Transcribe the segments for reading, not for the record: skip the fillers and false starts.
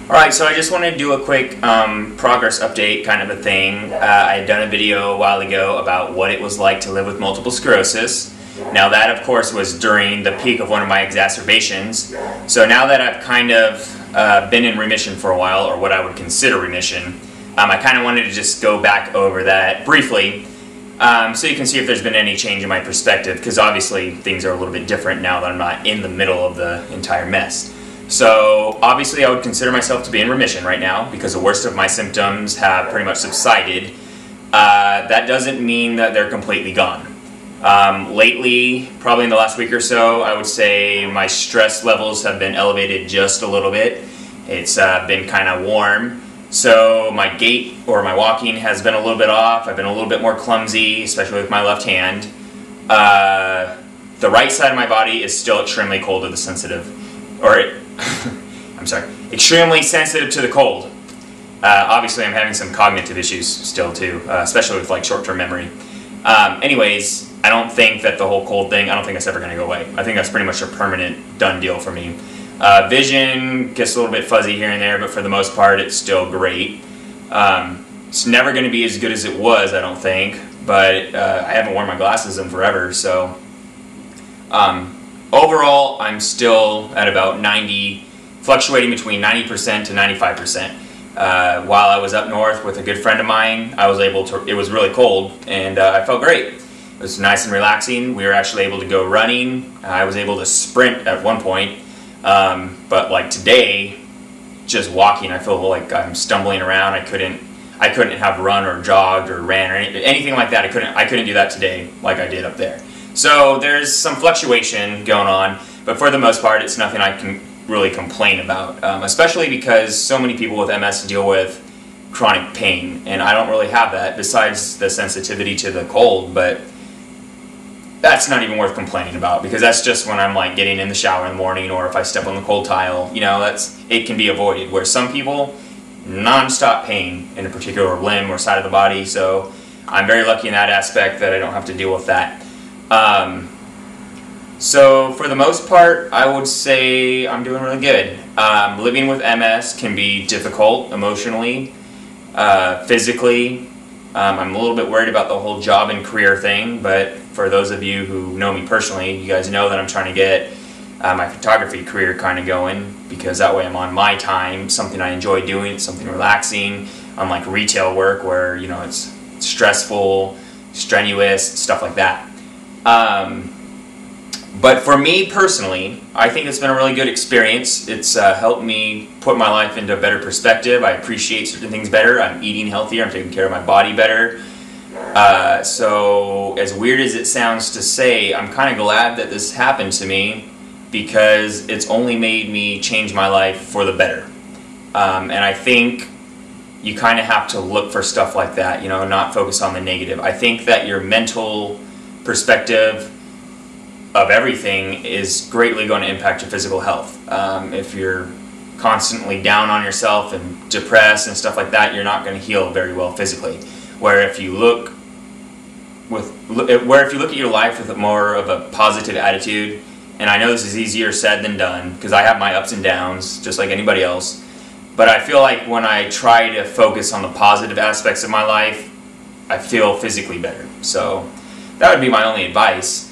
Alright, so I just wanted to do a quick progress update kind of a thing. I had done a video a while ago about what it was like to live with multiple sclerosis. Now that, of course, was during the peak of one of my exacerbations. So now that I've kind of been in remission for a while, or what I would consider remission, I kind of wanted to just go back over that briefly so you can see if there's been any change in my perspective, because obviously things are a little bit different now that I'm not in the middle of the entire mess. So obviously I would consider myself to be in remission right now because the worst of my symptoms have pretty much subsided. That doesn't mean that they're completely gone. Lately, probably in the last week or so, I would say my stress levels have been elevated just a little bit. It's been kind of warm. So my gait or my walking has been a little bit off. I've been a little bit more clumsy, especially with my left hand. The right side of my body is still extremely cold to the sensitive, extremely sensitive to the cold. Obviously I'm having some cognitive issues still too, especially with like short-term memory. Anyways, I don't think that the whole cold thing, I don't think that's ever going to go away. I think that's pretty much a permanent done deal for me. Vision gets a little bit fuzzy here and there, but for the most part it's still great. It's never going to be as good as it was, I don't think, but I haven't worn my glasses in forever, so overall I'm still at about 90, fluctuating between 90% to 95%. While I was up north with a good friend of mine, I was able to, it was really cold and I felt great. It was nice and relaxing. We were actually able to go running. I was able to sprint at one point. But like today, just walking, I feel like I'm stumbling around. I couldn't have run or jogged or ran or anything like that. I couldn't do that today like I did up there. So there's some fluctuation going on, but for the most part, it's nothing I can really complain about, especially because so many people with MS deal with chronic pain, and I don't really have that besides the sensitivity to the cold, but that's not even worth complaining about because that's just when I'm like getting in the shower in the morning or if I step on the cold tile, you know, it can be avoided, where some people, non-stop pain in a particular limb or side of the body, so I'm very lucky in that aspect that I don't have to deal with that. So for the most part, I would say I'm doing really good. Living with MS can be difficult emotionally, physically. I'm a little bit worried about the whole job and career thing, but for those of you who know me personally, you guys know that I'm trying to get my photography career kind of going, because that way I'm on my time, something I enjoy doing, it's something relaxing, unlike retail work where, you know, it's stressful, strenuous, stuff like that. But for me personally, I think it's been a really good experience. It's helped me put my life into a better perspective. I appreciate certain things better. I'm eating healthier. I'm taking care of my body better. So as weird as it sounds to say, I'm kind of glad that this happened to me because it's only made me change my life for the better. And I think you kind of have to look for stuff like that, you know, not focus on the negative. I think that your mental perspective of everything is greatly going to impact your physical health. If you're constantly down on yourself and depressed and stuff like that, you're not going to heal very well physically. Where if you look at your life with more of a positive attitude, and I know this is easier said than done because I have my ups and downs just like anybody else, but I feel like when I try to focus on the positive aspects of my life, I feel physically better. So that would be my only advice.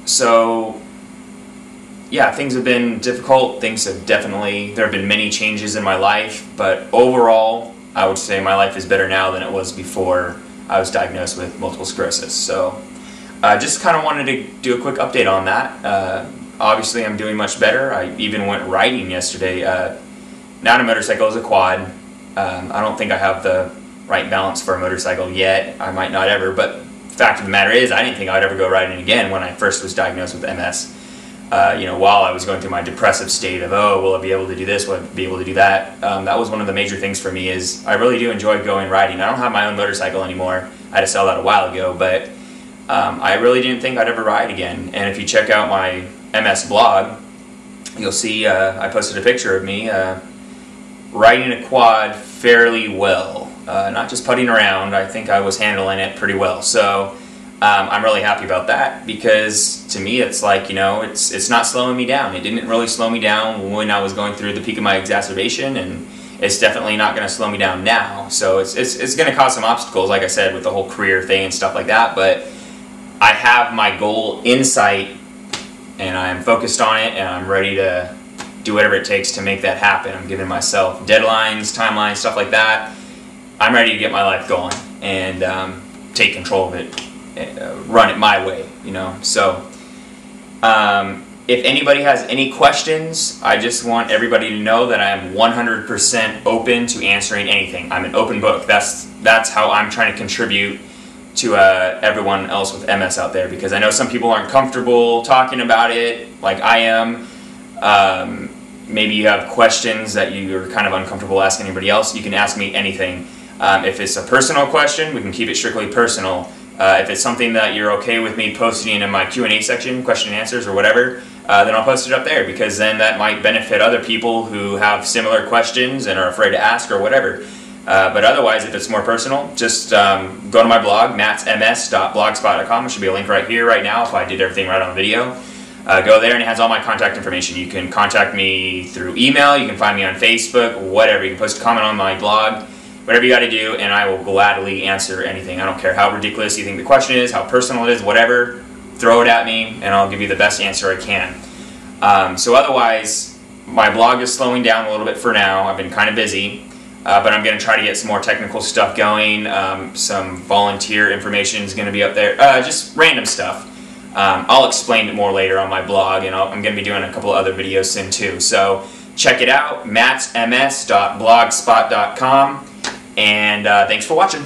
So yeah, things have been difficult. There have been many changes in my life, but overall, I would say my life is better now than it was before I was diagnosed with multiple sclerosis. So just kind of wanted to do a quick update on that. Obviously, I'm doing much better. I even went riding yesterday. Not a motorcycle, it's a quad. I don't think I have the right balance for a motorcycle yet. I might not ever, but the fact of the matter is I didn't think I would ever go riding again when I first was diagnosed with MS. You know, while I was going through my depressive state of, oh, will I be able to do this, will I be able to do that? That was one of the major things for me is I really do enjoy going riding. I don't have my own motorcycle anymore. I had to sell that a while ago, but I really didn't think I'd ever ride again. And if you check out my MS blog, you'll see I posted a picture of me riding a quad fairly well. Not just putting around, I think I was handling it pretty well. So I'm really happy about that, because to me it's like, you know, it's not slowing me down. It didn't really slow me down when I was going through the peak of my exacerbation, and it's definitely not going to slow me down now. So it's going to cause some obstacles, like I said, with the whole career thing and stuff like that, but I have my goal in sight, and I'm focused on it, and I'm ready to do whatever it takes to make that happen. I'm giving myself deadlines, timelines, stuff like that. I'm ready to get my life going and take control of it, run it my way, you know. So if anybody has any questions, I just want everybody to know that I am 100% open to answering anything. I'm an open book. That's how I'm trying to contribute to everyone else with MS out there, because I know some people aren't comfortable talking about it like I am. Maybe you have questions that you're kind of uncomfortable asking anybody else. You can ask me anything. If it's a personal question, we can keep it strictly personal. If it's something that you're okay with me posting in my Q&A section, question and answers or whatever, then I'll post it up there, because then that might benefit other people who have similar questions and are afraid to ask or whatever. But otherwise, if it's more personal, just go to my blog, mattsms.blogspot.com. There should be a link right here, right now, if I did everything right on the video. Go there, and it has all my contact information. You can contact me through email, you can find me on Facebook, whatever. You can post a comment on my blog, whatever you got to do, and I will gladly answer anything. I don't care how ridiculous you think the question is, how personal it is, whatever. Throw it at me, and I'll give you the best answer I can. So otherwise, my blog is slowing down a little bit for now. I've been kind of busy. But I'm going to try to get some more technical stuff going. Some volunteer information is going to be up there. Just random stuff. I'll explain it more later on my blog, and I'm going to be doing a couple of other videos soon too. So check it out, mattsms.blogspot.com, and thanks for watching.